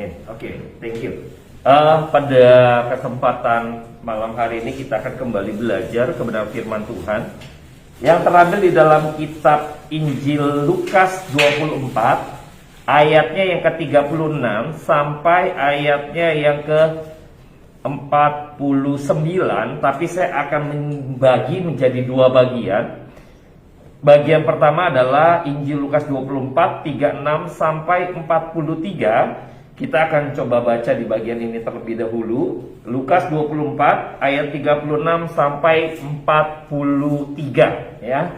Amin. Oke, thank you. Pada kesempatan malam hari ini kita akan kembali belajar kebenaran firman Tuhan yang terambil di dalam kitab Injil Lukas 24 ayatnya yang ke-36 sampai ayatnya yang ke-49, tapi saya akan membagi menjadi dua bagian. Bagian pertama adalah Injil Lukas 24 36 sampai 43. Kita akan coba baca di bagian ini terlebih dahulu. Lukas 24 ayat 36 sampai 43 ya.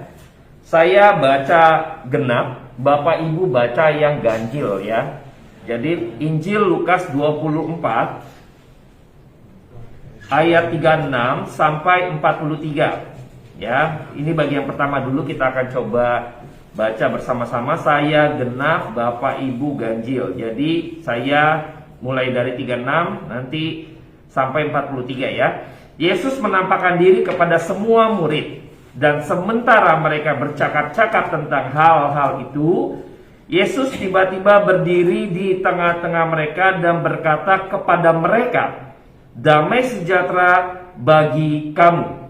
Saya baca genap, Bapak Ibu baca yang ganjil ya. Jadi Injil Lukas 24 ayat 36 sampai 43 ya. Ini bagian pertama dulu, kita akan coba baca bersama-sama. Saya genap, Bapak Ibu ganjil. Jadi saya mulai dari 36 nanti sampai 43 ya. Yesus menampakkan diri kepada semua murid, dan sementara mereka bercakap-cakap tentang hal-hal itu, Yesus tiba-tiba berdiri di tengah-tengah mereka dan berkata kepada mereka, "Damai sejahtera bagi kamu."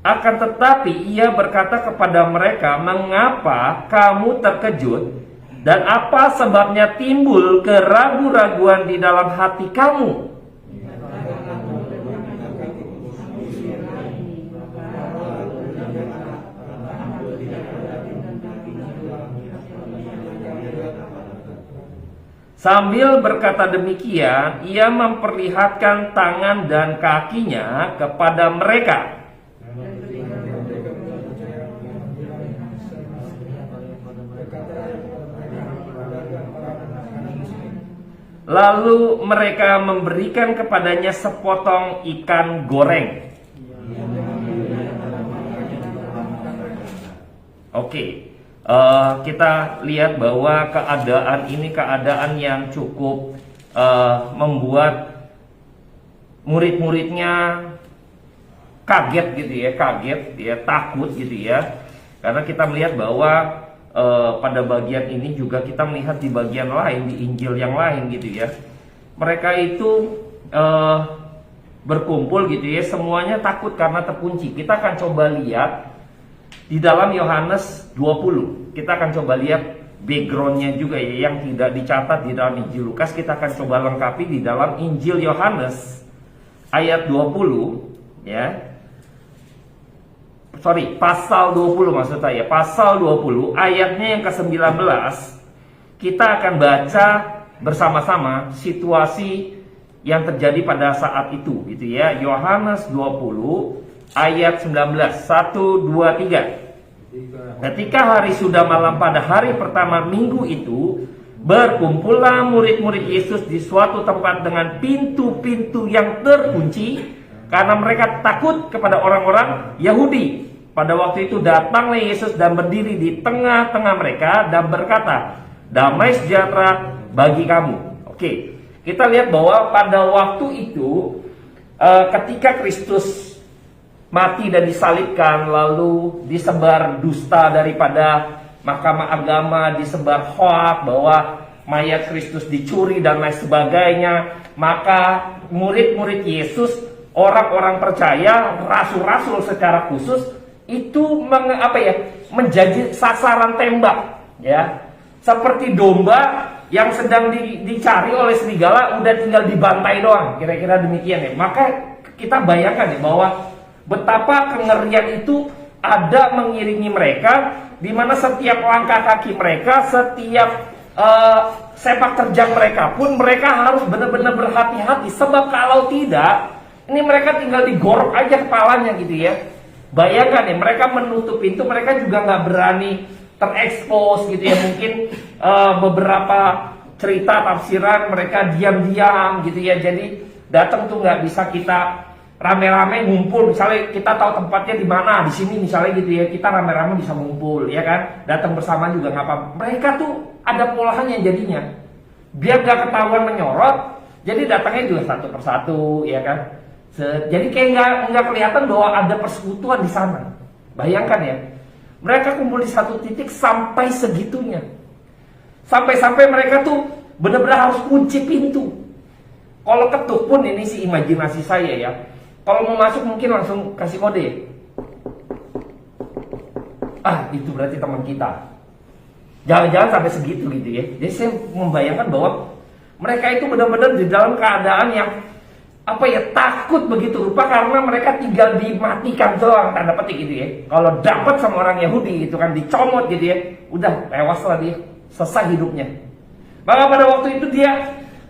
Akan tetapi ia berkata kepada mereka, "Mengapa kamu terkejut? Dan apa sebabnya timbul keraguan-raguan di dalam hati kamu? Sambil berkata demikian, ia memperlihatkan tangan dan kakinya kepada mereka. Lalu mereka memberikan kepadanya sepotong ikan goreng. Oke, kita lihat bahwa keadaan ini keadaan yang cukup membuat murid-muridnya kaget gitu ya, takut gitu ya. Karena kita melihat bahwa pada bagian ini juga kita melihat di bagian lain, di Injil yang lain gitu ya. Mereka itu berkumpul gitu ya, semuanya takut karena terkunci. Kita akan coba lihat di dalam Yohanes 20. Kita akan coba lihat backgroundnya juga ya, yang tidak dicatat di dalam Injil Lukas. Kita akan coba lengkapi di dalam Injil Yohanes ayat 20 ya. Pasal 20 maksud saya. Pasal 20 ayatnya yang ke-19. Kita akan baca bersama-sama situasi yang terjadi pada saat itu gitu ya. Yohanes 20 ayat 19. 1, 2, 3. Ketika hari sudah malam pada hari pertama minggu itu, berkumpullah murid-murid Yesus di suatu tempat dengan pintu-pintu yang terkunci, karena mereka takut kepada orang-orang Yahudi. Pada waktu itu datanglah Yesus dan berdiri di tengah-tengah mereka dan berkata, "Damai sejahtera bagi kamu." Oke, kita lihat bahwa pada waktu itu ketika Kristus mati dan disalibkan, lalu disebar dusta daripada mahkamah agama, disebar hoak bahwa mayat Kristus dicuri dan lain sebagainya, maka murid-murid Yesus, orang-orang percaya, rasul-rasul secara khusus itu menjadi sasaran tembak ya, seperti domba yang sedang dicari oleh serigala, udah tinggal dibantai doang, kira-kira demikian ya. Maka kita bayangkan ya bahwa betapa kengerian itu ada mengiringi mereka, di mana setiap langkah kaki mereka, setiap sepak terjang mereka pun mereka harus benar-benar berhati-hati, sebab kalau tidak ini mereka tinggal digorok aja kepalanya gitu ya. Bayangkan ya, mereka menutup pintu, mereka juga nggak berani terekspos gitu ya. Mungkin beberapa cerita tafsiran mereka diam-diam gitu ya. Jadi datang tuh nggak bisa kita rame-rame ngumpul. Misalnya kita tahu tempatnya di mana, di sini misalnya gitu ya, kita rame-rame bisa ngumpul ya kan. Datang bersama juga nggak apa-apa. Mereka tuh ada polanya jadinya. Biar nggak ketahuan menyorot, jadi datangnya juga satu persatu ya kan. Jadi kayak nggak kelihatan bahwa ada persekutuan di sana. Bayangkan ya, Mereka kumpul di satu titik sampai segitunya. Sampai-sampai mereka tuh benar-benar harus kunci pintu. Kalau ketuk pun, ini sih imajinasi saya ya, kalau mau masuk mungkin langsung kasih kode. Ah, itu berarti teman kita. Jangan-jangan sampai segitu gitu ya. Jadi saya membayangkan bahwa mereka itu benar-benar di dalam keadaan yang takut begitu rupa, karena mereka tinggal dimatikan doang, tanda petik gitu ya. Kalau dapat sama orang Yahudi itu kan dicomot gitu ya, udah tewaslah dia, selesai hidupnya. Maka pada waktu itu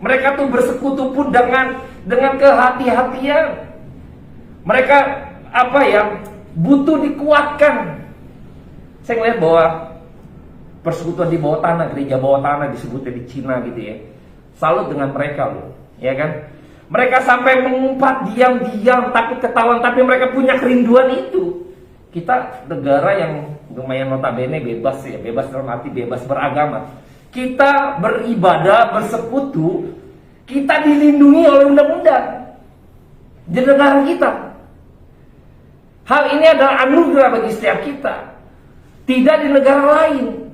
mereka tuh bersekutu pun dengan kehati-hatian. Mereka butuh dikuatkan. Saya ngeliat bahwa persekutuan di bawah tanah, gereja bawah tanah disebutnya di Cina gitu ya, salut dengan mereka loh, ya kan? Mereka sampai mengumpat diam-diam, takut ketahuan, tapi mereka punya kerinduan itu. Kita negara yang lumayan notabene bebas ya, bebas dalam arti bebas beragama. Kita beribadah, bersekutu, kita dilindungi oleh undang-undang di negara kita. Hal ini adalah anugerah bagi setiap kita, tidak di negara lain.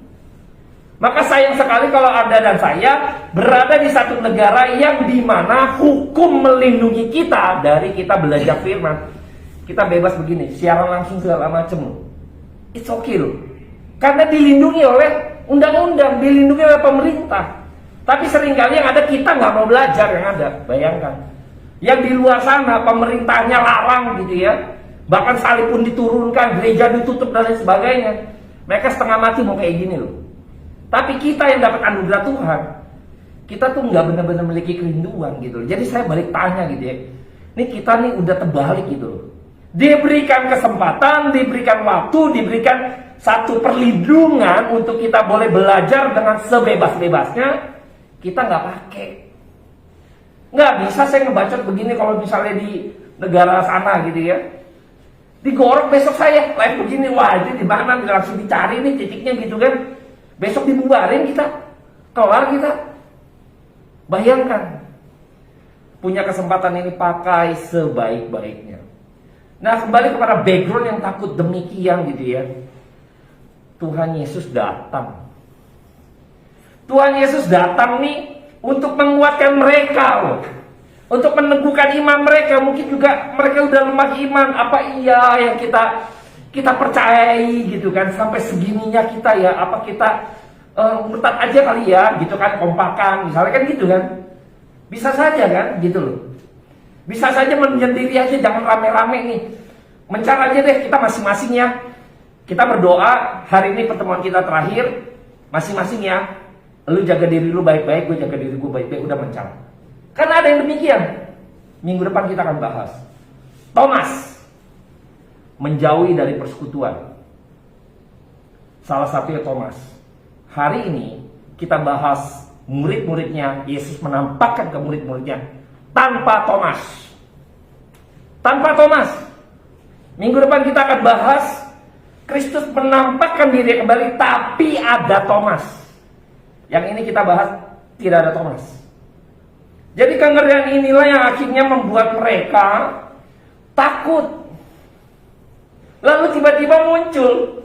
Maka sayang sekali kalau Anda dan saya berada di satu negara yang dimana hukum melindungi kita dari kita belajar firman. Kita bebas begini, siaran langsung segala macam. It's okay loh. Karena dilindungi oleh undang-undang, dilindungi oleh pemerintah. Tapi seringkali yang ada kita nggak mau belajar yang ada. Bayangkan. Yang di luar sana pemerintahnya larang gitu ya. Bahkan salib pun diturunkan, gereja ditutup dan lain sebagainya. Mereka setengah mati mau kayak gini loh. Tapi kita yang dapat anugerah Tuhan, kita tuh nggak benar-benar memiliki kerinduan gitu. Jadi saya balik tanya gitu ya, ini kita nih udah terbalik gitu loh. Diberikan kesempatan, diberikan waktu, diberikan satu perlindungan untuk kita boleh belajar dengan sebebas-bebasnya, kita nggak pakai. Nggak bisa saya ngebacot begini kalau misalnya di negara sana gitu ya. Digorok besok saya live begini, wah itu di mana, langsung dicari nih titiknya gitu kan. Besok dibubarin kita, kelar kita. Bayangkan, punya kesempatan ini pakai sebaik-baiknya. Nah, kembali kepada background yang takut demikian gitu ya. Tuhan Yesus datang. Tuhan Yesus datang nih untuk menguatkan mereka loh. Untuk meneguhkan iman mereka. Mungkin juga mereka udah lemah iman. Apa iya yang kita percayai gitu kan, sampai segininya kita ya, apa kita murtad aja kali ya gitu kan, kompakan misalnya kan gitu kan, bisa saja kan gitu loh, bisa saja menyendiri aja, jangan rame-rame nih, mencar aja deh kita masing-masing ya, kita berdoa hari ini pertemuan kita terakhir masing-masing ya, lu jaga diri lu baik-baik, gue jaga diri gue baik-baik, udah mencar. Karena ada yang demikian. Minggu depan kita akan bahas Thomas menjauhi dari persekutuan. Salah satunya Thomas. Hari ini kita bahas murid-muridnya. Yesus menampakkan ke murid-muridnya tanpa Thomas. Tanpa Thomas. Minggu depan kita akan bahas Kristus menampakkan diri kembali tapi ada Thomas. Yang ini kita bahas tidak ada Thomas. Jadi kengerian inilah yang akhirnya membuat mereka takut. Lalu tiba-tiba muncul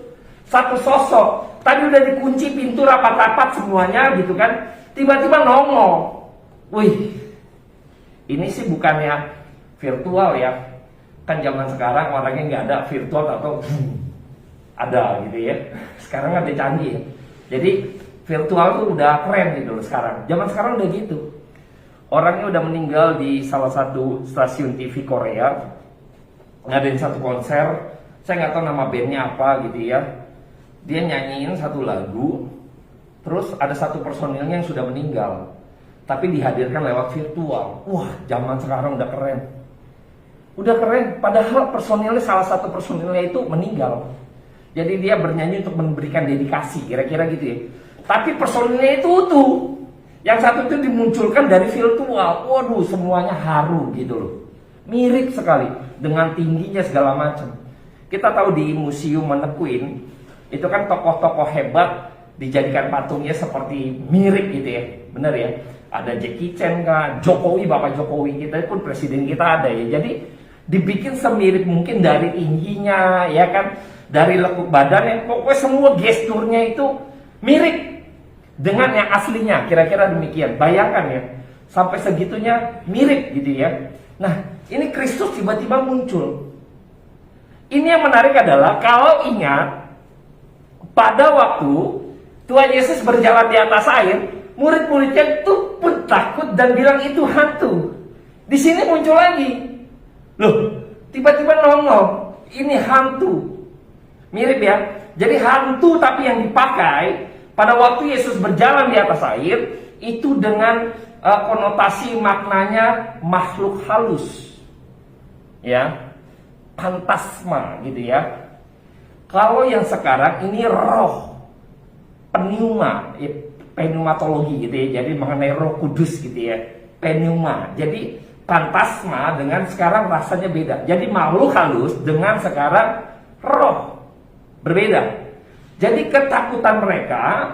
satu sosok. Tadi udah dikunci pintu rapat-rapat semuanya gitu kan. Tiba-tiba nongol. Wih, ini sih bukannya virtual ya. Kan zaman sekarang orangnya nggak ada virtual atau ada gitu ya. Sekarang ada canggih. Jadi virtual tuh udah keren gitu loh sekarang. Zaman sekarang udah gitu. Orangnya udah meninggal di salah satu stasiun TV Korea. Ngadain satu konser. Saya nggak tahu nama bandnya apa gitu ya. Dia nyanyiin satu lagu, terus ada satu personilnya yang sudah meninggal, tapi dihadirkan lewat virtual. Wah, zaman sekarang udah keren. Udah keren, padahal personilnya, salah satu personilnya itu meninggal. Jadi dia bernyanyi untuk memberikan dedikasi, kira-kira gitu ya. Tapi personilnya itu utuh. Yang satu itu dimunculkan dari virtual. Waduh, semuanya haru gitu loh. Mirip sekali dengan tingginya segala macam. Kita tahu di Museum McQueen itu kan tokoh-tokoh hebat dijadikan patungnya seperti mirip gitu ya, benar ya. Ada Jackie Chan kah, Jokowi, Bapak Jokowi kita pun presiden kita ada ya. Jadi dibikin semirip mungkin dari tingginya ya kan, dari lekuk badannya, pokoknya semua gesturnya itu mirip dengan yang aslinya, kira-kira demikian. Bayangkan ya, sampai segitunya mirip gitu ya. Nah, ini Kristus tiba-tiba muncul. Ini yang menarik adalah, kalau ingat, pada waktu Tuhan Yesus berjalan di atas air, murid-muridnya itu pun takut dan bilang itu hantu. Di sini muncul lagi. Loh, tiba-tiba nongol, ini hantu. Mirip ya. Jadi hantu tapi yang dipakai pada waktu Yesus berjalan di atas air itu dengan konotasi maknanya makhluk halus. Ya. Fantasma gitu ya. Kalau yang sekarang ini roh, pneuma, pneumatologi gitu ya. Jadi mengenai Roh Kudus gitu ya. Pneuma. Jadi fantasma dengan sekarang rasanya beda. Jadi makhluk halus dengan sekarang roh berbeda. Jadi ketakutan mereka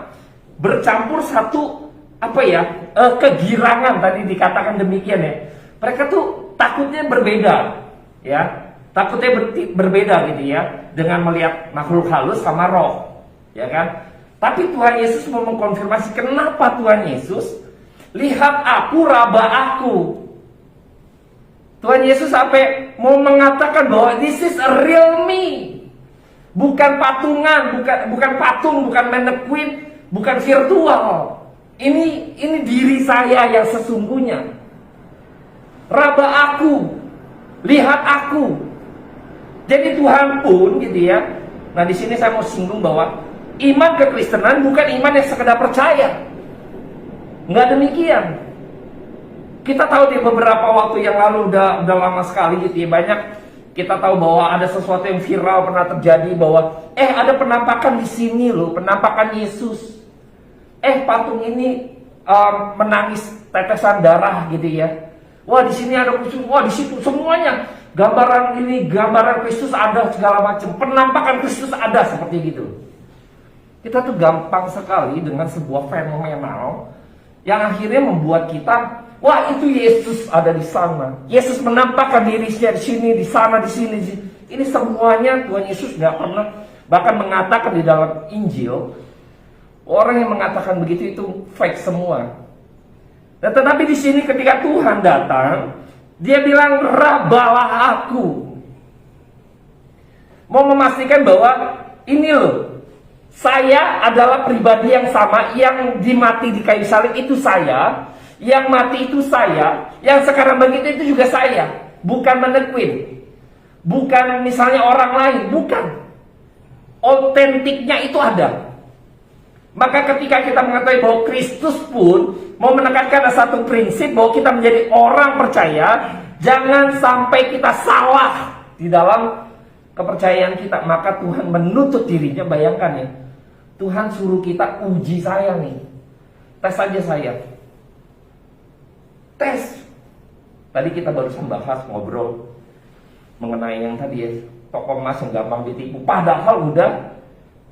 bercampur satu kegirangan, tadi dikatakan demikian ya. Mereka tuh takutnya berbeda ya. Takutnya berbeda gitu ya, dengan melihat makhluk halus sama roh, ya kan? Tapi Tuhan Yesus mau mengkonfirmasi, kenapa Tuhan Yesus? Lihat aku, raba aku. Tuhan Yesus sampai mau mengatakan bahwa this is a real me. Bukan patungan, bukan patung, bukan mannequin, bukan virtual. Ini diri saya yang sesungguhnya. Raba aku, lihat aku. Jadi Tuhan pun gitu ya. Nah, di sini saya mau singgung bahwa iman kekristenan bukan iman yang sekedar percaya. Enggak demikian. Kita tahu di beberapa waktu yang lalu udah lama sekali gitu ya, banyak kita tahu bahwa ada sesuatu yang viral pernah terjadi, bahwa ada penampakan di sini loh, penampakan Yesus. Patung ini menangis tetesan darah gitu ya. Wah, di sini ada Kristus, wah di situ semuanya gambaran ini, gambaran Kristus ada segala macam, penampakan Kristus ada seperti gitu. Kita tuh gampang sekali dengan sebuah fenomenal yang akhirnya membuat kita, wah itu Yesus ada di sana. Yesus menampakkan dirinya di sini, di sana, di sini. Ini semuanya Tuhan Yesus nggak pernah, bahkan mengatakan di dalam Injil, orang yang mengatakan begitu itu fake semua. Dan tetapi di sini ketika Tuhan datang, dia bilang rabalah aku. Mau memastikan bahwa ini loh, saya adalah pribadi yang sama, yang dimati di kayu salib itu saya, yang mati itu saya, yang sekarang begitu itu juga saya. Bukan mannequin, bukan misalnya orang lain, bukan. Otentiknya itu ada. Maka ketika kita mengetahui bahwa Kristus pun mau menekankan ada satu prinsip, bahwa kita menjadi orang percaya, jangan sampai kita salah di dalam kepercayaan kita. Maka Tuhan menuntut dirinya, bayangkan ya, Tuhan suruh kita uji saya nih. Tes aja saya. Tes. Tadi kita baru membahas, ngobrol mengenai yang tadi ya, toko emas yang gampang ditipu. Padahal udah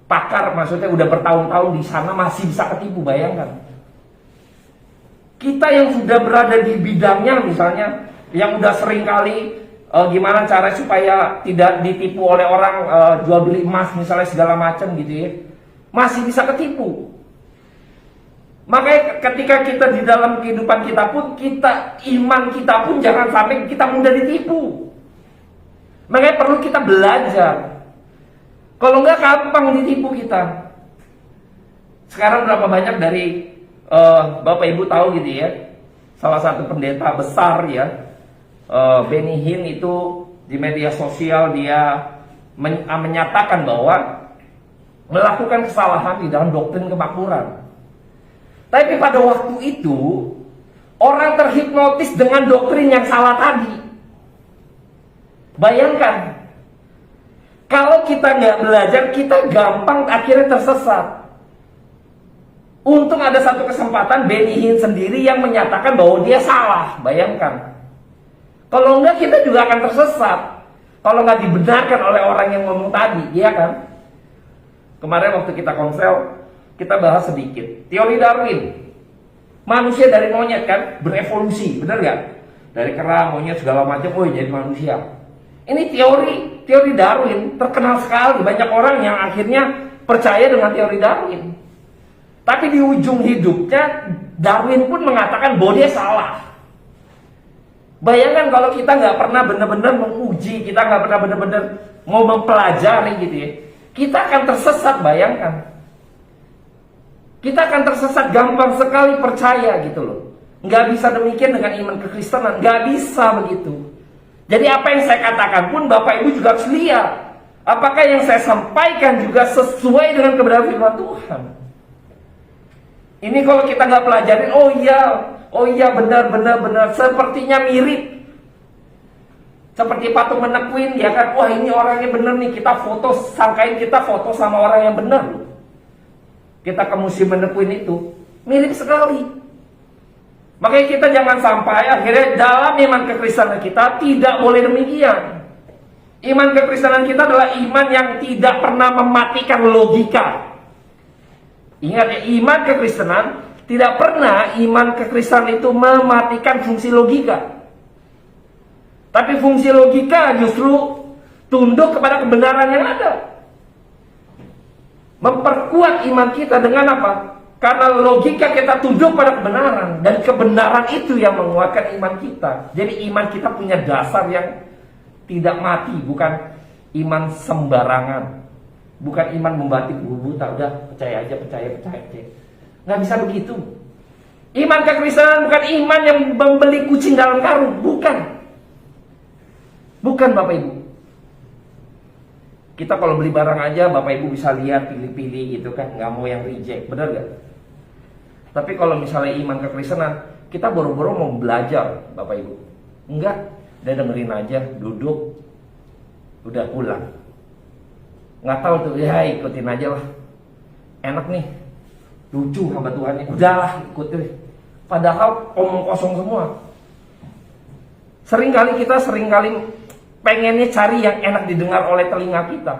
pakar, maksudnya udah bertahun-tahun di sana masih bisa ketipu, bayangkan. Kita yang sudah berada di bidangnya misalnya, yang udah sering kali gimana cara supaya tidak ditipu oleh orang jual beli emas misalnya segala macam gitu ya, masih bisa ketipu. Makanya ketika kita di dalam kehidupan kita pun, iman kita pun jangan sampai kita mudah ditipu. Makanya perlu kita belajar. Kalau enggak gampang ditipu kita. Sekarang berapa banyak dari Bapak Ibu tahu gitu ya, salah satu pendeta besar ya, Benny Hinn itu di media sosial dia menyatakan bahwa melakukan kesalahan di dalam doktrin kemakmuran. Tapi pada waktu itu orang terhipnotis dengan doktrin yang salah tadi. Bayangkan, kalau kita nggak belajar, kita gampang akhirnya tersesat. Untung ada satu kesempatan Benny Hinn sendiri yang menyatakan bahwa dia salah. Bayangkan. Kalau enggak kita juga akan tersesat. Kalau nggak dibenarkan oleh orang yang ngomong tadi, iya kan? Kemarin waktu kita konsel, kita bahas sedikit. Teori Darwin. Manusia dari monyet kan, berevolusi, benar nggak? Dari kera, monyet, segala macam, jadi manusia. Ini teori Darwin terkenal sekali. Banyak orang yang akhirnya percaya dengan teori Darwin. Tapi di ujung hidupnya Darwin pun mengatakan bahwa dia salah. Bayangkan kalau kita nggak pernah benar-benar menguji, kita nggak pernah benar-benar mau mempelajari gitu ya, kita akan tersesat. Bayangkan, kita akan tersesat, gampang sekali percaya gitu loh. Nggak bisa demikian dengan iman kekristenan, nggak bisa begitu. Jadi apa yang saya katakan pun Bapak Ibu juga harus lihat, apakah yang saya sampaikan juga sesuai dengan kebenaran firman Tuhan. Ini kalau kita nggak pelajarin, oh iya benar, sepertinya mirip. Seperti patung menekwin, ya kan? Wah, ini orangnya benar nih, kita foto, sangkain kita foto sama orang yang benar loh. Kita ke museum menekwin itu, mirip sekali. Makanya kita jangan sampai akhirnya dalam iman kekristenan kita tidak boleh demikian. Iman kekristenan kita adalah iman yang tidak pernah mematikan logika. Ingat ya, iman kekristenan tidak pernah, iman kekristenan itu mematikan fungsi logika. Tapi fungsi logika justru tunduk kepada kebenaran yang ada. Memperkuat iman kita dengan apa? Karena logika kita tunduk pada kebenaran, dan kebenaran itu yang menguatkan iman kita. Jadi iman kita punya dasar yang tidak mati, bukan iman sembarangan, bukan iman membatik buta, udah percaya aja. Nggak bisa begitu. Iman kekristenan bukan iman yang membeli kucing dalam karung, bukan Bapak Ibu. Kita kalau beli barang aja Bapak Ibu bisa lihat, pilih-pilih gitu kan, nggak mau yang reject, benar gak? Tapi kalau misalnya iman kekristenan, kita boro-boro mau belajar Bapak Ibu, enggak, dia dengerin aja, duduk, udah pulang. Nggak tahu tuh, ya ikutin aja lah, enak nih, lucu sama Tuhannya, udahlah ikutin. Padahal omong kosong semua. Seringkali kita pengennya cari yang enak didengar oleh telinga kita.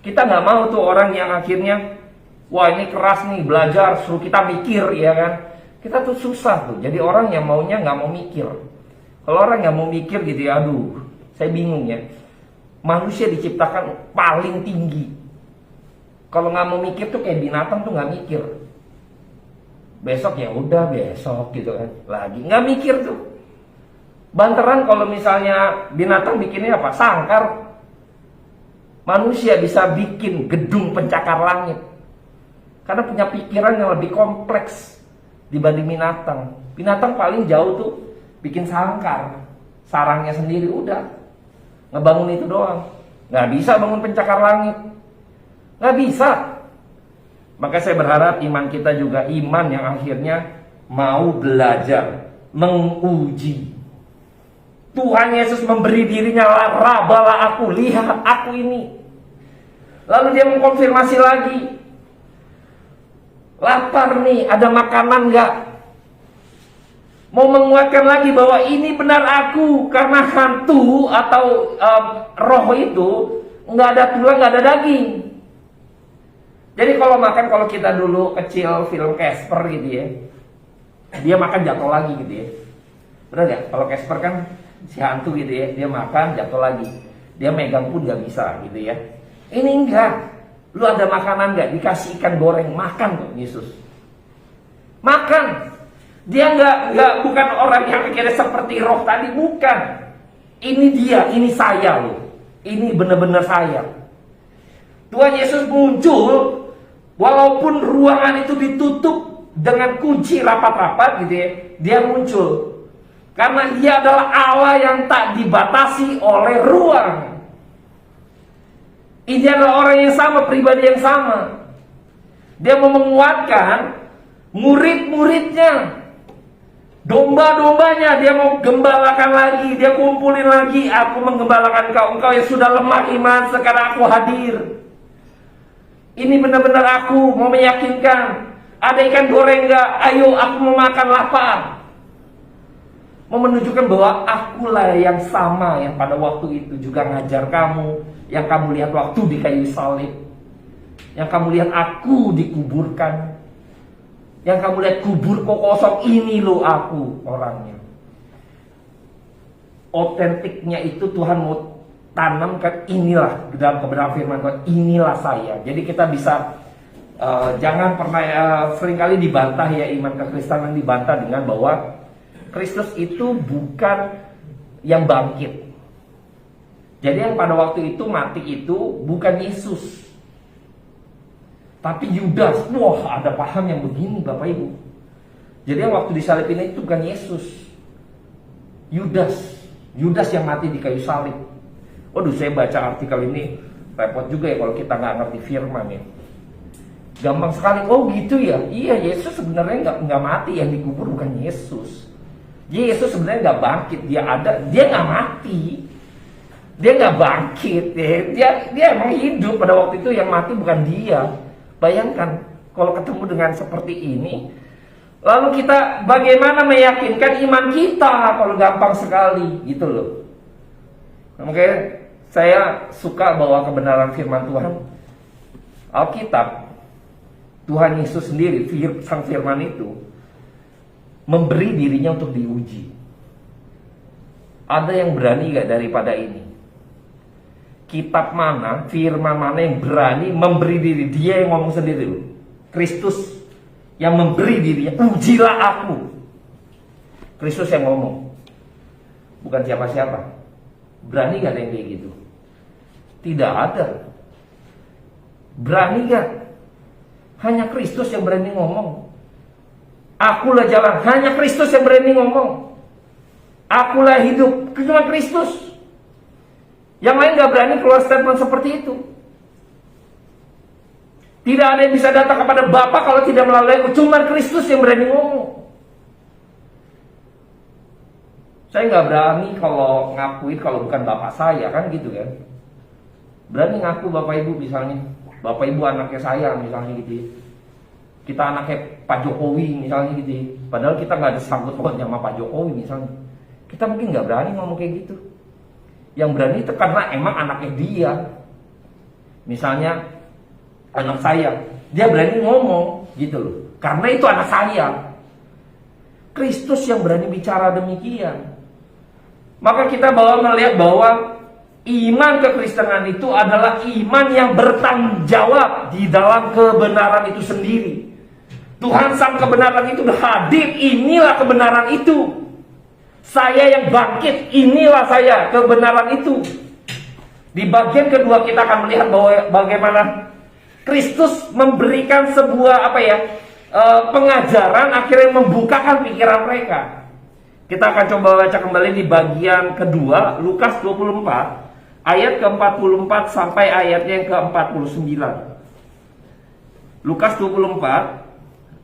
Kita nggak mau tuh orang yang akhirnya, wah ini keras nih belajar, suruh kita mikir, ya kan? Kita tuh susah tuh. Jadi orang yang maunya nggak mau mikir. Kalau orang nggak mau mikir gitu ya, aduh, saya bingung ya. Manusia diciptakan paling tinggi. Kalau nggak mau mikir tuh kayak binatang tuh nggak mikir. Besok ya udah besok gitu kan, lagi nggak mikir tuh. Banteran kalau misalnya binatang bikinnya apa? Sangkar. Manusia bisa bikin gedung pencakar langit karena punya pikiran yang lebih kompleks dibanding binatang. Binatang paling jauh tuh bikin sangkar, sarangnya sendiri, udah ngebangun itu doang. Nggak bisa bangun pencakar langit, nggak bisa. Maka saya berharap iman kita juga iman yang akhirnya mau belajar, menguji. Tuhan Yesus memberi dirinya, rabalah aku, lihat aku ini. Lalu dia mengkonfirmasi lagi, lapar nih, ada makanan nggak? Mau menguatkan lagi bahwa ini benar aku, karena hantu atau roh itu nggak ada tulang, nggak ada daging. Jadi kalau makan, kalau kita dulu kecil film Casper gitu ya, dia makan jatuh lagi gitu ya. Benar nggak? Kalau Casper kan si hantu gitu ya, dia makan jatuh lagi, dia megang pun nggak bisa gitu ya. Ini enggak, lu ada makanan nggak? Dikasih ikan goreng, makan tuh Yesus, makan. Dia bukan orang yang kira seperti roh tadi, bukan. Ini dia, ini saya loh, ini benar-benar saya. Tuhan Yesus muncul walaupun ruangan itu ditutup dengan kunci rapat-rapat gitu ya, dia muncul. Karena dia adalah Allah yang tak dibatasi oleh ruang. Ini adalah orang yang sama, pribadi yang sama. Dia mau menguatkan murid-muridnya, domba-dombanya. Dia mau gembalakan lagi, dia kumpulin lagi. Aku menggembalakan engkau yang sudah lemah iman, sekarang aku hadir. Ini benar-benar aku mau meyakinkan. Ada ikan goreng nggak? Ayo, aku mau makan, lapar. Mau menunjukkan bahwa akulah yang sama yang pada waktu itu juga ngajar kamu, yang kamu lihat waktu di kayu salib, yang kamu lihat aku dikuburkan, yang kamu lihat kubur kok kosong, ini loh aku orangnya. otentiknya itu Tuhan mau tanamkan, inilah dalam kebenaran firman Tuhan, inilah saya. Jadi kita bisa jangan pernah seringkali dibantah ya, iman kekristenan dibantah dengan bahwa Kristus itu bukan yang bangkit. Jadi yang pada waktu itu mati itu bukan Yesus, tapi Yudas. Wah, ada paham yang begini Bapak Ibu. Jadi yang waktu disalibin itu bukan Yesus, Yudas yang mati di kayu salib. Waduh, saya baca artikel ini repot juga ya kalau kita nggak ngerti firman ya. Gampang sekali, oh gitu ya. Iya, Yesus sebenarnya nggak mati, yang dikubur bukan Yesus. Yesus sebenarnya nggak bangkit, dia ada, dia nggak mati, dia nggak bangkit, dia emang hidup pada waktu itu, yang mati bukan dia. Bayangkan kalau ketemu dengan seperti ini, lalu kita bagaimana meyakinkan iman kita kalau gampang sekali gitu loh. Oke, saya suka bahwa kebenaran firman Tuhan, Alkitab, Tuhan Yesus sendiri, sang firman itu memberi dirinya untuk diuji. Ada yang berani gak daripada ini? Kitab mana, firman mana yang berani memberi diri? Dia yang ngomong sendiri loh. Kristus yang memberi dirinya, ujilah aku. Kristus yang ngomong, bukan siapa-siapa. Berani gak ada yang kayak gitu? Tidak ada. Berani gak? Hanya Kristus yang berani ngomong. Akulah jalan, hanya Kristus yang berani ngomong. Akulah hidup, cuma Kristus. Yang lain gak berani keluar statement seperti itu. Tidak ada yang bisa datang kepada Bapa kalau tidak melalui aku. Cuma Kristus yang berani ngomong. Saya gak berani kalau ngakuin kalau bukan Bapak saya, kan gitu kan. Berani ngaku Bapak Ibu misalnya, Bapak Ibu anaknya saya misalnya gitu ya. Kita anaknya Pak Jokowi misalnya gitu ya. Padahal kita gak ada sangkut pautnya sama Pak Jokowi misalnya. Kita mungkin gak berani ngomong kayak gitu. Yang berani itu karena emang anaknya dia. Misalnya anak saya, dia berani ngomong gitu loh, karena itu anak saya. Kristus yang berani bicara demikian. Maka kita melihat bahwa iman kekristenan itu adalah iman yang bertanggung jawab di dalam kebenaran itu sendiri. Tuhan sang kebenaran itu hadir, inilah kebenaran itu. Saya yang bangkit, inilah saya, kebenaran itu. Di bagian kedua kita akan melihat bahwa bagaimana Kristus memberikan sebuah pengajaran akhirnya membukakan pikiran mereka. Kita akan coba baca kembali di bagian kedua, Lukas 24 ayat ke-44 sampai ayatnya yang ke-49. Lukas 24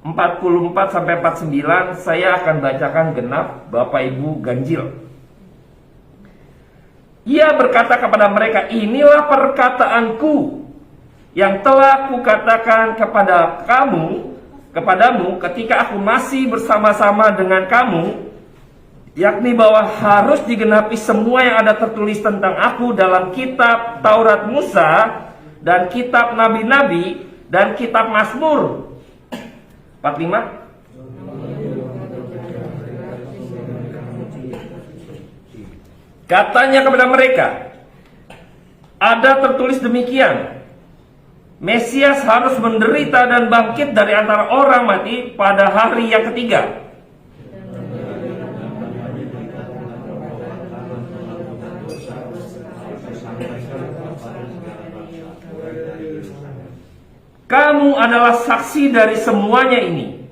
44 sampai 49, saya akan bacakan genap, Bapak Ibu ganjil. Ia berkata kepada mereka, inilah perkataanku yang telah kukatakan kepadamu ketika aku masih bersama-sama dengan kamu, yakni bahwa harus digenapi semua yang ada tertulis tentang aku dalam kitab Taurat Musa dan kitab Nabi-Nabi dan kitab Mazmur. 45. Katanya kepada mereka, ada tertulis demikian, Mesias harus menderita dan bangkit dari antara orang mati pada hari yang ketiga. Kamu adalah saksi dari semuanya ini.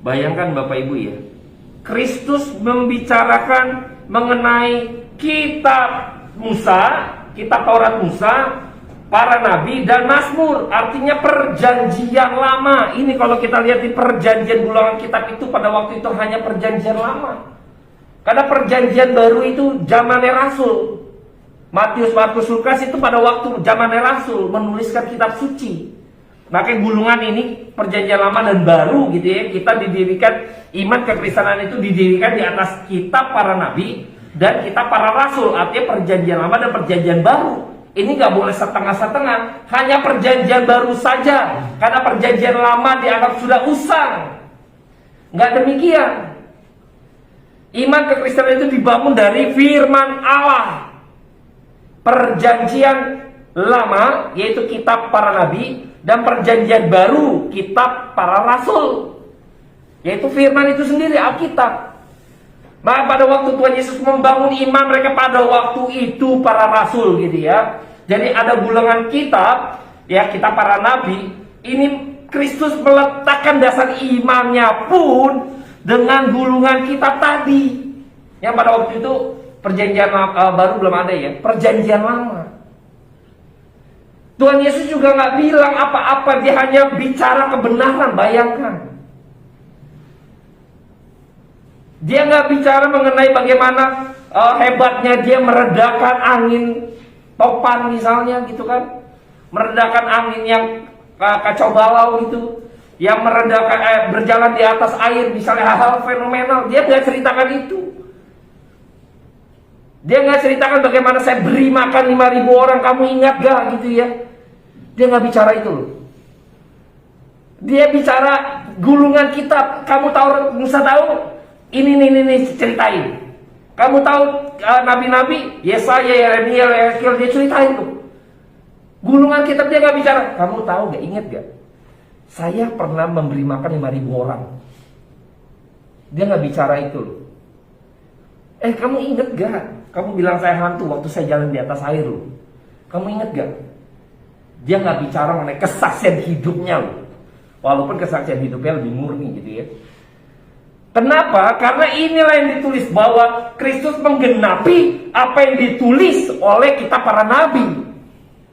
Bayangkan Bapak Ibu ya, Kristus membicarakan mengenai kitab Musa, kitab Taurat Musa, para nabi dan Mazmur, artinya perjanjian lama. Ini kalau kita lihat di perjanjian golongan kitab itu pada waktu itu hanya perjanjian lama. Karena perjanjian baru itu zamannya Rasul. Matius, Markus, Lukas itu pada waktu zamannya Rasul menuliskan kitab suci. Makanya gulungan ini perjanjian lama dan baru gitu ya. Kita didirikan, iman kekristenan itu didirikan di atas kitab para nabi dan kitab para rasul, artinya perjanjian lama dan perjanjian baru. Ini nggak boleh setengah-setengah, hanya perjanjian baru saja, karena perjanjian lama dianggap sudah usang. Nggak demikian. Iman kekristenan itu dibangun dari firman Allah. Perjanjian lama, yaitu kitab para nabi, dan perjanjian baru, kitab para rasul, yaitu firman itu sendiri, Alkitab. Maka pada waktu Tuhan Yesus membangun iman mereka pada waktu itu para rasul gitu ya. Jadi ada gulungan kitab, ya kitab para nabi. Ini Kristus meletakkan dasar imannya pun dengan gulungan kitab tadi. Yang pada waktu itu perjanjian baru belum ada ya, perjanjian lama. Tuhan Yesus juga nggak bilang apa-apa, dia hanya bicara kebenaran, bayangkan. Dia nggak bicara mengenai bagaimana hebatnya dia meredakan angin topan misalnya gitu kan. Meredakan angin yang kacau balau gitu. Yang meredakan berjalan di atas air misalnya, hal-hal fenomenal. Dia nggak ceritakan itu. Dia nggak ceritakan bagaimana saya beri makan 5.000 orang, kamu ingat gak gitu ya. Dia nggak bicara itu loh. Dia bicara gulungan kitab. Kamu tahu, Musa tahu? Ini ceritain. Kamu tahu nabi-nabi Yesaya, Yeremia, Yeskiel, dia ceritain tuh. Gulungan kitab dia nggak bicara. Kamu tahu gak, ingat gak? Saya pernah memberi makan 5.000 orang. Dia nggak bicara itu loh. Kamu ingat gak? Kamu bilang saya hantu waktu saya jalan di atas air loh. Kamu ingat gak? Dia nggak bicara mengenai kesaksian hidupnya loh. Walaupun kesaksian hidupnya lebih murni gitu ya. Kenapa? Karena inilah yang ditulis, bahwa Kristus menggenapi apa yang ditulis oleh kitab para nabi.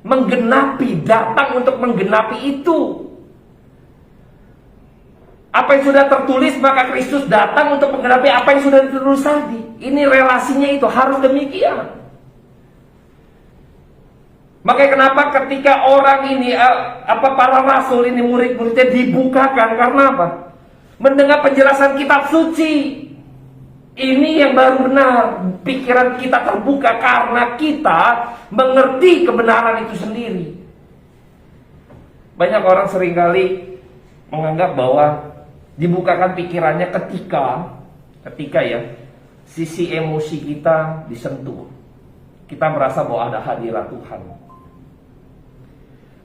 Menggenapi, datang untuk menggenapi itu. Apa yang sudah tertulis, maka Kristus datang untuk menggenapi apa yang sudah ditulis tadi. Ini relasinya itu harus demikian. Makanya kenapa ketika orang ini, para rasul ini, murid-muridnya dibukakan, karena apa? Mendengar penjelasan kitab suci. Ini yang baru benar. Pikiran kita terbuka karena kita mengerti kebenaran itu sendiri. Banyak orang seringkali menganggap bahwa dibukakan pikirannya ketika ya sisi emosi kita disentuh. Kita merasa bahwa ada hadirat Tuhan.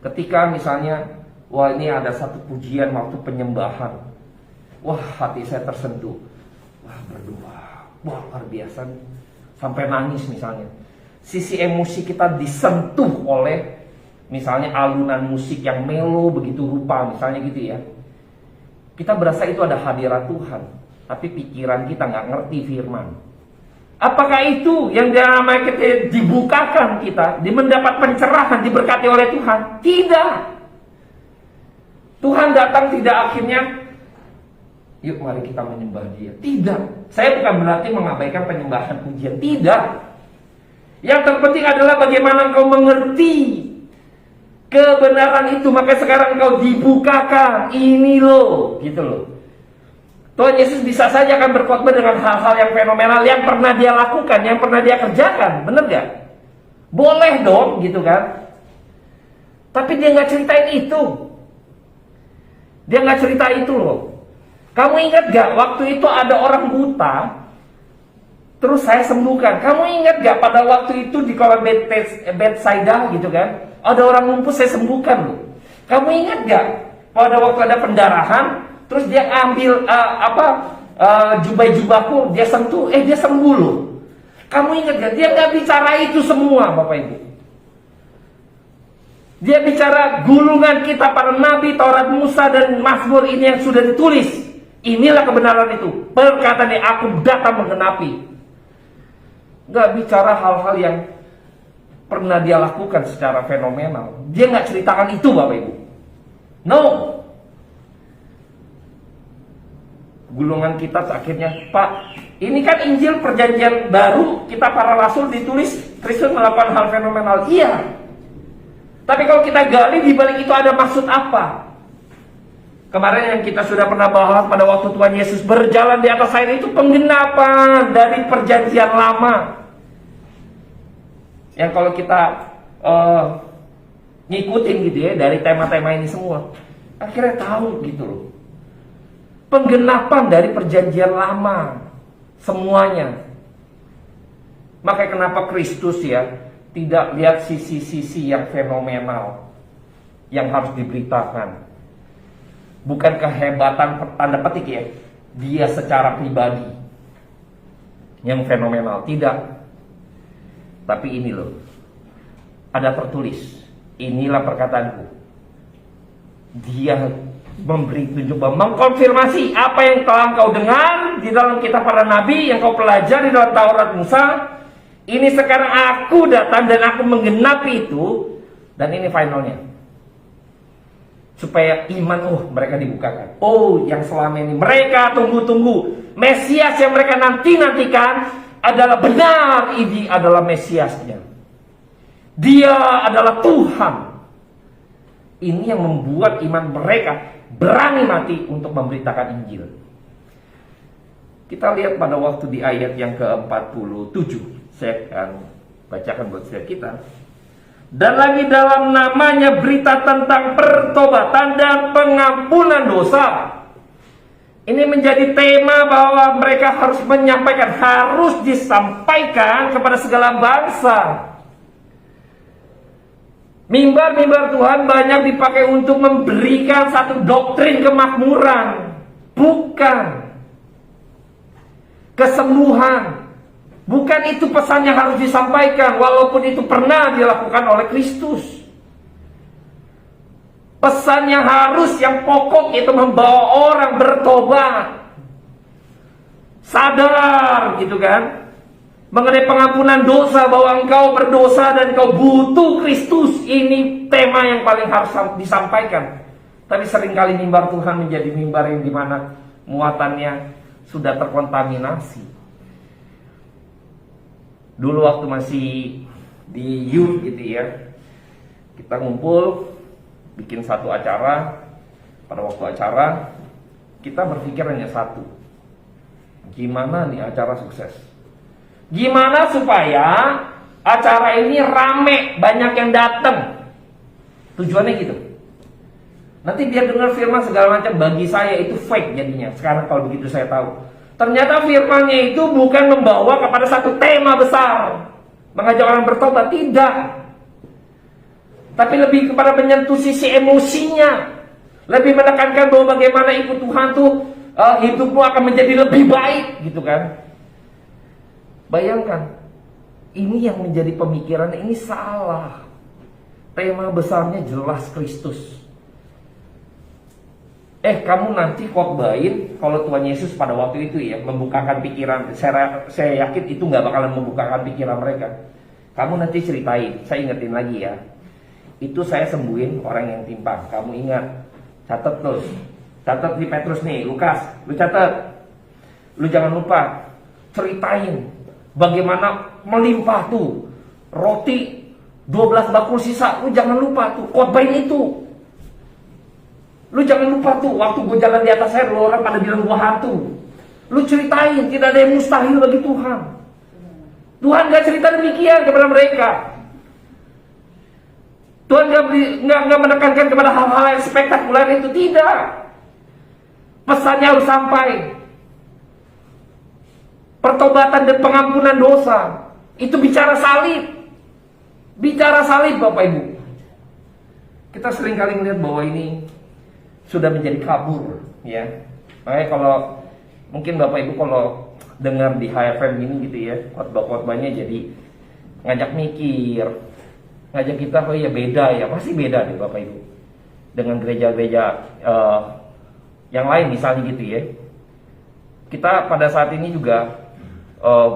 Ketika misalnya, wah ini ada satu pujian waktu penyembahan. Wah, hati saya tersentuh. Wah, berdoa. Wah, luar biasa. Sampai nangis misalnya. Sisi emosi kita disentuh oleh misalnya alunan musik yang melo begitu rupa, misalnya gitu ya. Kita berasa itu ada hadirat Tuhan. Tapi pikiran kita nggak ngerti firman. Apakah itu yang namanya kita dibukakan kita, mendapat pencerahan, diberkati oleh Tuhan? Tidak. Tuhan datang tidak akhirnya, yuk mari kita menyembah dia. Tidak. Saya bukan berarti mengabaikan penyembahan pujian. Tidak. Yang terpenting adalah bagaimana engkau mengerti kebenaran itu. Maka sekarang engkau dibukakan. Ini loh. Gitu loh. Tuhan Yesus bisa saja akan berkhotbah dengan hal-hal yang fenomenal yang pernah dia lakukan, yang pernah dia kerjakan. Bener gak? Boleh dong gitu kan. Tapi dia gak ceritain itu. Dia gak cerita itu loh. Kamu ingat gak waktu itu ada orang buta, terus saya sembuhkan. Kamu ingat gak pada waktu itu di kolam Bethsaida gitu kan, ada orang lumpuh saya sembuhkan loh. Kamu ingat gak pada waktu ada pendarahan, terus dia ambil jubah-jubahku, dia sentuh, dia sembuh loh. Kamu ingat gak? Dia gak bicara itu semua Bapak Ibu. Dia bicara gulungan kitab para nabi, Taurat, Musa, dan Mazmur ini yang sudah ditulis. Inilah kebenaran itu. Perkataan yang aku datang menggenapi. Gak bicara hal-hal yang pernah dia lakukan secara fenomenal. Dia gak ceritakan itu Bapak Ibu. No. Gulungan kitab akhirnya, Pak, ini kan Injil perjanjian baru, kitab para rasul ditulis Kristus melakukan hal fenomenal. Iya. Tapi kalau kita gali di balik itu ada maksud apa? Kemarin yang kita sudah pernah bahas pada waktu Tuhan Yesus berjalan di atas air itu penggenapan dari perjanjian lama. Yang kalau kita eh, ngikutin gitu ya dari tema-tema ini semua. Akhirnya tahu gitu loh. Penggenapan dari perjanjian lama semuanya. Makanya kenapa Kristus ya tidak lihat sisi-sisi yang fenomenal yang harus diberitakan. Bukan kehebatan tanda petik ya, dia secara pribadi yang fenomenal, tidak. Tapi ini loh, ada tertulis, inilah perkataanku. Dia memberi tunjuk, mengkonfirmasi apa yang telah engkau dengar di dalam kitab para nabi, yang kau pelajari dalam Taurat Musa. Ini sekarang aku datang dan aku menggenapi itu. Dan ini finalnya, supaya iman mereka dibukakan. Yang selama ini mereka tunggu-tunggu, Mesias yang mereka nanti-nantikan adalah benar, ini adalah Mesiasnya. Dia adalah Tuhan. Ini yang membuat iman mereka berani mati untuk memberitakan Injil. Kita lihat pada waktu di ayat yang ke-47. Saya akan bacakan buat kita. Dan lagi dalam namanya berita tentang pertobatan dan pengampunan dosa. Ini menjadi tema bahwa mereka harus menyampaikan, harus disampaikan kepada segala bangsa. Mimbar-mimbar Tuhan banyak dipakai untuk memberikan satu doktrin kemakmuran, bukan kesembuhan. Bukan itu pesan yang harus disampaikan, walaupun itu pernah dilakukan oleh Kristus. Pesan yang harus, yang pokok itu membawa orang bertobat, sadar gitu kan, mengenai pengampunan dosa, bahwa engkau berdosa dan engkau butuh Kristus. Ini tema yang paling harus disampaikan. Tapi seringkali mimbar Tuhan menjadi mimbar yang dimana muatannya sudah terkontaminasi. Dulu waktu masih di youth gitu ya, kita ngumpul bikin satu acara. Pada waktu acara kita berpikir hanya satu, gimana nih acara sukses, gimana supaya acara ini rame, banyak yang datang. Tujuannya gitu, nanti biar dengar firman segala macam. Bagi saya itu fake jadinya. Sekarang kalau begitu saya tahu, ternyata firmannya itu bukan membawa kepada satu tema besar, mengajak orang bertobat, tidak. Tapi lebih kepada menyentuh sisi emosinya, lebih menekankan bahwa bagaimana ikut Tuhan tuh hidupmu akan menjadi lebih baik, gitu kan. Bayangkan, ini yang menjadi pemikiran ini salah. Tema besarnya jelas Kristus. Kamu nanti khotbahin kalau Tuhan Yesus pada waktu itu ya membukakan pikiran. Saya yakin itu nggak bakalan membukakan pikiran mereka. Kamu nanti ceritain, saya ingetin lagi ya, itu saya sembuhin orang yang timpang. Kamu ingat, catat terus, catat di Petrus nih, Lukas, lu catat, lu jangan lupa ceritain bagaimana melimpah tuh roti 12 bakul sisa. Lu jangan lupa tuh khotbahin itu. Lu jangan lupa tuh, waktu gue jalan di atas air, lu orang pada bilang gue hantu. Lu ceritain, tidak ada yang mustahil bagi Tuhan. Tuhan gak cerita demikian kepada mereka. Tuhan gak menekankan kepada hal-hal yang spektakuler itu, tidak. Pesannya harus sampai. Pertobatan dan pengampunan dosa, itu bicara salib. Bicara salib, Bapak Ibu. Kita sering kali melihat bahwa ini sudah menjadi kabur ya. Makanya kalau mungkin Bapak Ibu kalau dengar di HFM ini gitu ya, khotbah-khotbahnya jadi ngajak mikir, ngajak kita, oh ya beda ya, pasti beda deh Bapak Ibu dengan gereja-gereja yang lain misalnya gitu ya. Kita pada saat ini juga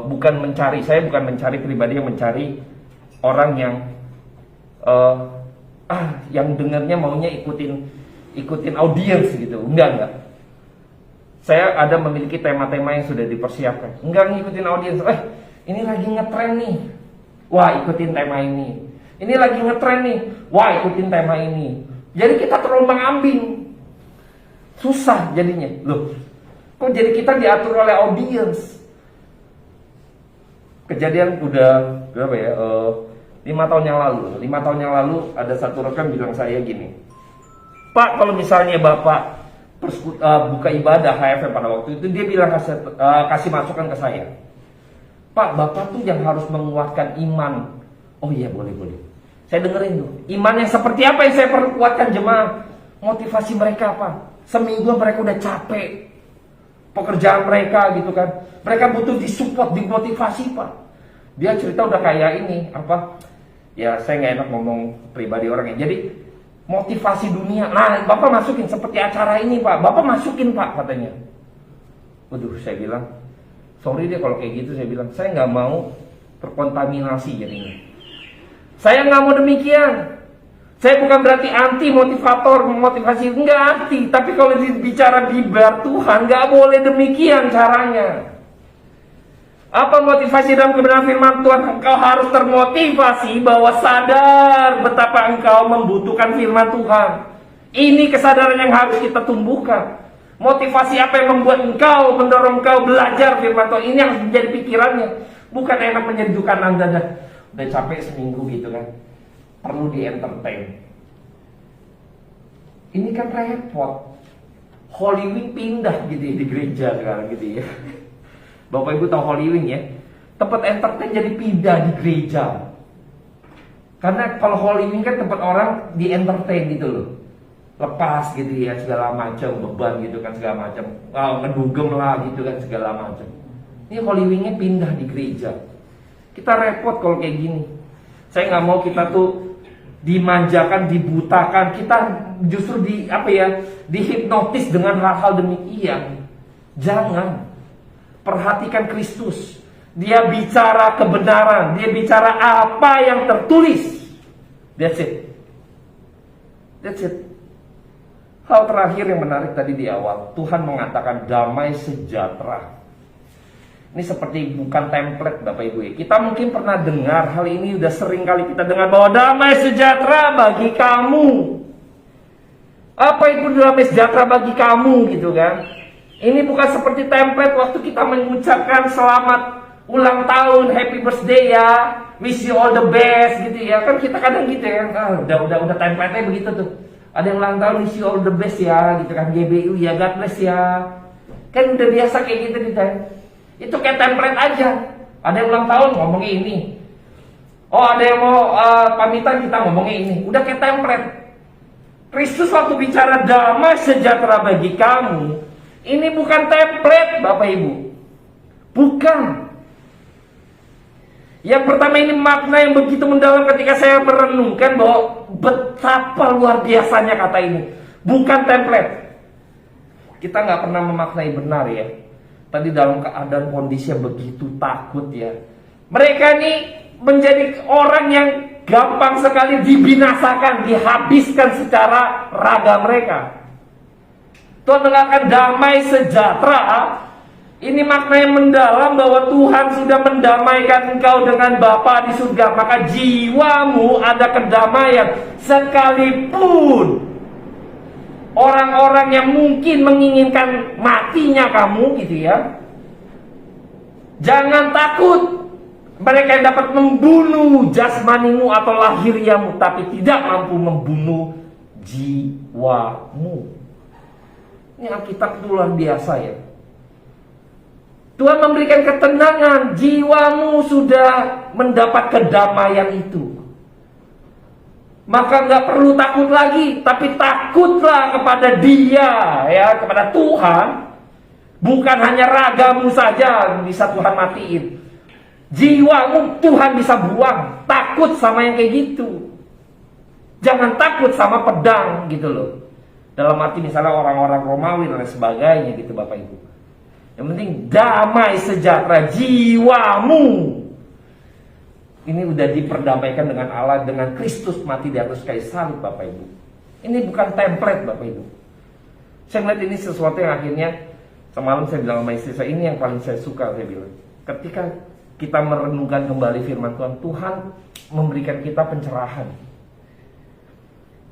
bukan mencari, saya bukan mencari pribadi yang mencari orang yang yang dengarnya maunya ikutin audiens gitu. Enggak. Saya ada memiliki tema-tema yang sudah dipersiapkan. Enggak ngikutin audiens. Ini lagi ngetren nih. Wah, ikutin tema ini. Ini lagi ngetren nih. Wah, ikutin tema ini. Jadi kita terombang-ambing. Susah jadinya. Loh, kok jadi kita diatur oleh audiens? Kejadian udah berapa ya? 5 tahun yang lalu ada satu rekan bilang saya gini, Pak, kalau misalnya Bapak buka ibadah HFM pada waktu itu, dia bilang kasih masukan ke saya, Pak, Bapak tuh yang harus menguatkan iman. Oh iya, boleh. Saya dengerin tuh, iman yang seperti apa yang saya perlu kuatkan jemaah? Motivasi mereka apa? Seminggu mereka udah capek pekerjaan mereka gitu kan, mereka butuh disupport, dimotivasi Pak. Dia cerita udah kayak ini apa? Ya saya nggak enak ngomong pribadi orangnya. Jadi motivasi dunia. Nah, Bapak masukin seperti acara ini Pak. Bapak masukin Pak katanya. Waduh, saya bilang, sorry deh kalau kayak gitu. Saya bilang, saya nggak mau terkontaminasi jadinya. Saya nggak mau demikian. Saya bukan berarti anti motivator, motivasi, enggak anti. Tapi kalau bicara bibar Tuhan, nggak boleh demikian caranya. Apa motivasi dalam kebenaran firman Tuhan? Engkau harus termotivasi bahwa sadar betapa engkau membutuhkan firman Tuhan. Ini kesadaran yang harus kita tumbuhkan. Motivasi apa yang membuat engkau, mendorong engkau belajar firman Tuhan? Ini yang menjadi pikirannya. Bukan enak menyeduhkan Anda udah capek seminggu gitu kan, perlu di entertain. Ini kan repot. Holy Week pindah gitu ya, di gereja sekarang gitu ya. Bapak Ibu tahu Holy Week ya, tempat entertain jadi pindah di gereja. Karena kalau Holy Week kan tempat orang di entertain gitu loh, lepas gitu ya segala macam, beban gitu kan segala macam, ngedugem lah gitu kan segala macam. Ini Holy Week-nya pindah di gereja. Kita repot kalau kayak gini. Saya nggak mau kita tuh dimanjakan, dibutakan. Kita justru dihipnotis dengan hal-hal demikian. Jangan. Perhatikan Kristus. Dia bicara kebenaran. Dia bicara apa yang tertulis. That's it. Hal terakhir yang menarik tadi di awal, Tuhan mengatakan damai sejahtera. Ini seperti bukan template Bapak Ibu ya. Kita mungkin pernah dengar hal ini, udah sering kali kita dengar bahwa damai sejahtera bagi kamu. Apa itu damai sejahtera bagi kamu gitu kan? Ini bukan seperti template waktu kita mengucapkan selamat ulang tahun, happy birthday ya, wish you all the best gitu ya. Kan kita kadang gitu ya, udah template-nya begitu tuh. Ada yang ulang tahun, wish you all the best ya gitu kan, GBU ya, God bless ya. Kan udah biasa kayak gitu kita. Itu kayak template aja. Ada yang ulang tahun ngomongnya ini. Oh, ada yang mau pamitan kita ngomongnya ini. Udah kayak template. Kristus waktu bicara damai sejahtera bagi kamu, ini bukan template Bapak Ibu. Bukan. Yang pertama, ini makna yang begitu mendalam ketika saya merenungkan bahwa betapa luar biasanya kata ini. Bukan template. Kita nggak pernah memaknai benar ya. Tadi dalam keadaan kondisi yang begitu takut ya. Mereka ini menjadi orang yang gampang sekali dibinasakan, dihabiskan secara raga mereka. Tuhan mengatakan damai sejahtera. Ini makna yang mendalam bahwa Tuhan sudah mendamaikan engkau dengan Bapa di surga. Maka jiwamu ada kedamaian. Sekalipun orang-orang yang mungkin menginginkan matinya kamu gitu ya, jangan takut. Mereka yang dapat membunuh jasmanimu atau lahiriamu, tapi tidak mampu membunuh jiwamu. Ini Alkitab itu luar biasa ya. Tuhan memberikan ketenangan. Jiwamu sudah mendapat kedamaian itu. Maka nggak perlu takut lagi, tapi takutlah kepada Dia, ya, kepada Tuhan. Bukan hanya ragamu saja bisa Tuhan matiin. Jiwamu Tuhan bisa buang. Takut sama yang kayak gitu. Jangan takut sama pedang gitu loh. Dalam arti misalnya orang-orang Romawi dan sebagainya gitu Bapak Ibu. Yang penting damai sejahtera jiwamu. Ini udah diperdamaikan dengan Allah, dengan Kristus mati di atas kayu salib Bapak Ibu. Ini bukan template Bapak Ibu. Saya melihat ini sesuatu yang akhirnya, semalam saya bilang sama istri saya, ini yang paling saya suka, saya bilang. Ketika kita merenungkan kembali firman Tuhan, Tuhan memberikan kita pencerahan.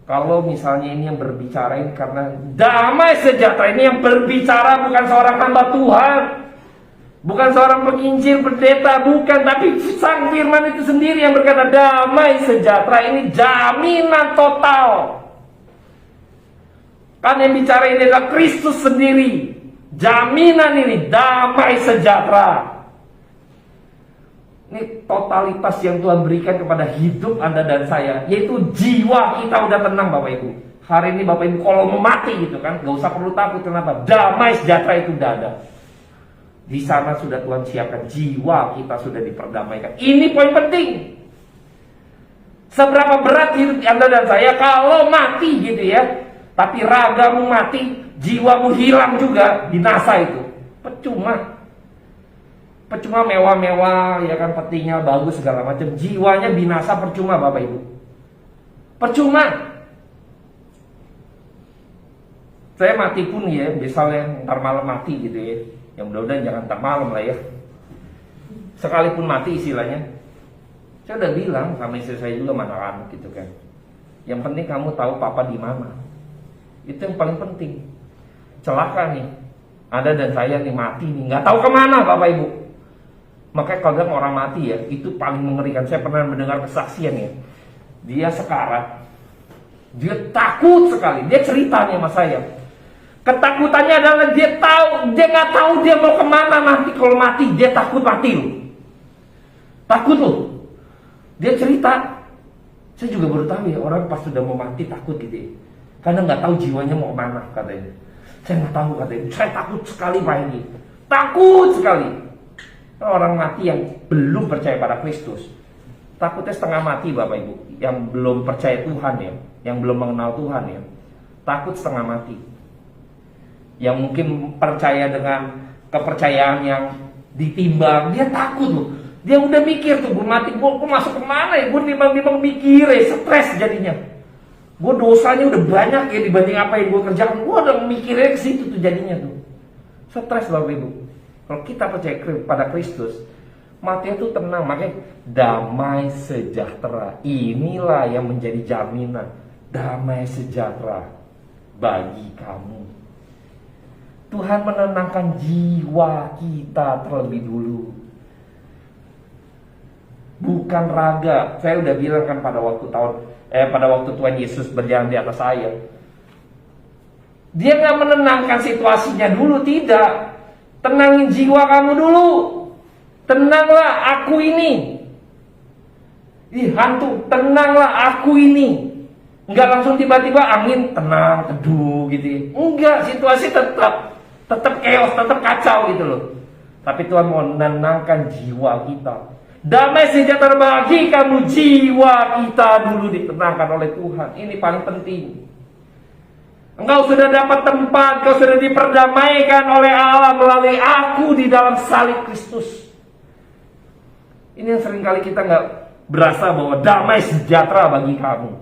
Kalau misalnya ini yang berbicara ini karena damai sejahtera, ini yang berbicara bukan seorang hamba Tuhan. Bukan seorang penginjil, pendeta, bukan. Tapi Sang Firman itu sendiri yang berkata damai sejahtera. Ini jaminan total. Kan yang bicara ini adalah Kristus sendiri. Jaminan ini damai sejahtera. Ini totalitas yang Tuhan berikan kepada hidup Anda dan saya, yaitu jiwa kita udah tenang Bapak Ibu. Hari ini Bapak Ibu kalau mau mati gitu kan, gak usah perlu takut. Kenapa? Damai sejahtera itu udah ada. Di sana sudah Tuhan siapkan, jiwa kita sudah diperdamaikan. Ini poin penting. Seberapa berat hidup Anda dan saya kalau mati gitu ya, tapi ragamu mati, jiwamu hilang juga, binasa itu. Percuma mewah-mewah, ya kan, petinya bagus segala macam, jiwanya binasa, percuma Bapak Ibu. Percuma. Saya mati pun ya, misalnya ntar malam mati gitu ya. Yang mudah-mudahan jangan ntar malam lah ya. Sekalipun mati istilahnya. Saya udah bilang sama istri saya juga, mana anak gitu kan. Yang penting kamu tahu papa di mana. Itu yang paling penting. Celaka nih, Anda dan saya nih mati nih, nggak tahu kemana Bapak Ibu. Makanya kalau orang mati ya, itu paling mengerikan. Saya pernah mendengar kesaksian ya. Dia sekarat, dia takut sekali. Dia ceritanya sama saya. Ketakutannya adalah dia nggak tahu dia mau kemana nanti kalau mati. Dia takut mati loh. Takut loh. Dia cerita. Saya juga baru tahu ya, orang pas sudah mau mati takut gitu ya. Karena nggak tahu jiwanya mau kemana katanya. Saya nggak tahu katanya. Saya takut sekali Pak ini. Takut sekali. Orang mati yang belum percaya pada Kristus, takutnya setengah mati Bapak Ibu. Yang belum percaya Tuhan ya, yang belum mengenal Tuhan ya, takut setengah mati. Yang mungkin percaya dengan kepercayaan yang ditimbang, dia takut loh. Dia udah mikir tuh, gue mati, gue masuk kemana ya? Gue nimbang-nimbang mikir ya, stres jadinya. Gue dosanya udah banyak ya dibanding apa yang gue kerjakan. Gue udah mikirnya ke situ tuh jadinya tuh. Stres Bapak Ibu. Kalau kita percaya pada Kristus, matinya tuh tenang. Makanya damai sejahtera. Inilah yang menjadi jaminan damai sejahtera bagi kamu. Tuhan menenangkan jiwa kita terlebih dulu, bukan raga. Saya udah bilang kan pada waktu Tuhan Yesus berjalan di atas air, Dia nggak menenangkan situasinya dulu, tidak. Tenangin jiwa kamu dulu. Tenanglah, aku ini. Ih, hantu, tenanglah, aku ini. Enggak langsung tiba-tiba angin tenang, teduh gitu. Enggak, situasi tetap chaos, tetap kacau gitu loh. Tapi Tuhan mau menenangkan jiwa kita. Damai sejahtera bagi kamu, jiwa kita dulu ditenangkan oleh Tuhan. Ini paling penting. Engkau sudah dapat tempat, kau sudah diperdamaikan oleh Allah melalui aku di dalam salib Kristus. Ini yang seringkali kita nggak berasa bahwa damai sejahtera bagi kamu.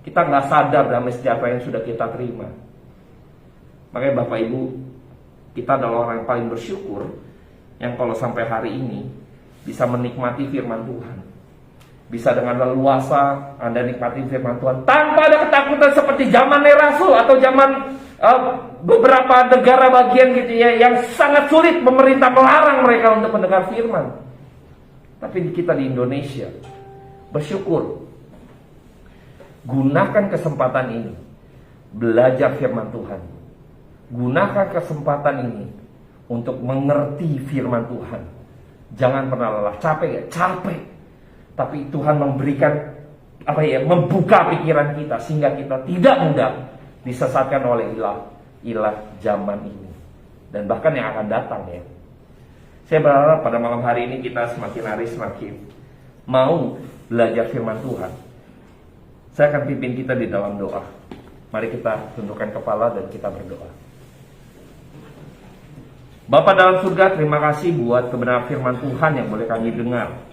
Kita nggak sadar damai sejahtera yang sudah kita terima. Makanya Bapak Ibu, kita adalah orang yang paling bersyukur yang kalau sampai hari ini bisa menikmati firman Tuhan. Bisa dengan leluasa Anda nikmati firman Tuhan tanpa ada ketakutan seperti zaman Rasul atau zaman beberapa negara bagian gitu ya, yang sangat sulit pemerintah melarang mereka untuk mendengar firman. Tapi kita di Indonesia bersyukur. Gunakan kesempatan ini belajar firman Tuhan. Gunakan kesempatan ini untuk mengerti firman Tuhan. Jangan pernah lelah. Capek ya? Capek. Tapi Tuhan memberikan membuka pikiran kita sehingga kita tidak mudah disesatkan oleh ilah zaman ini dan bahkan yang akan datang ya. Saya berharap pada malam hari ini kita semakin hari semakin mau belajar firman Tuhan. Saya akan pimpin kita di dalam doa. Mari kita tundukkan kepala dan kita berdoa. Bapa dalam surga, terima kasih buat kebenaran firman Tuhan yang boleh kami dengar.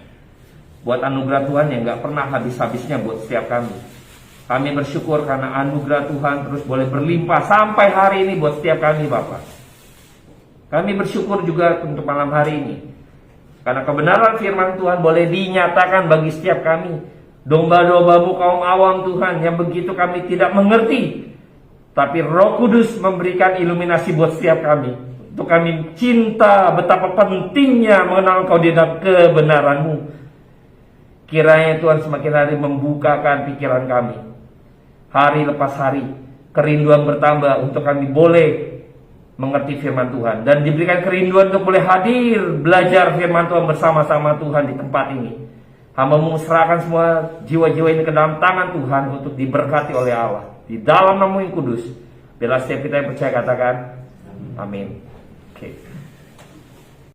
Buat anugerah Tuhan yang gak pernah habis-habisnya buat setiap kami. Kami bersyukur karena anugerah Tuhan terus boleh berlimpah sampai hari ini buat setiap kami Bapak. Kami bersyukur juga untuk malam hari ini, karena kebenaran firman Tuhan boleh dinyatakan bagi setiap kami. Domba-dombamu kaum awam Tuhan yang begitu kami tidak mengerti, tapi Roh Kudus memberikan iluminasi buat setiap kami. Untuk kami cinta betapa pentingnya mengenal Engkau di dalam kebenaran-Mu. Kiranya Tuhan semakin hari membukakan pikiran kami. Hari lepas hari, kerinduan bertambah untuk kami boleh mengerti firman Tuhan. Dan diberikan kerinduan untuk boleh hadir, belajar firman Tuhan bersama-sama Tuhan di tempat ini. Hamba-Mu serahkan semua jiwa-jiwa ini ke dalam tangan Tuhan untuk diberkati oleh Allah. Di dalam nama yang kudus. Bila setiap kita yang percaya katakan, amin. Oke.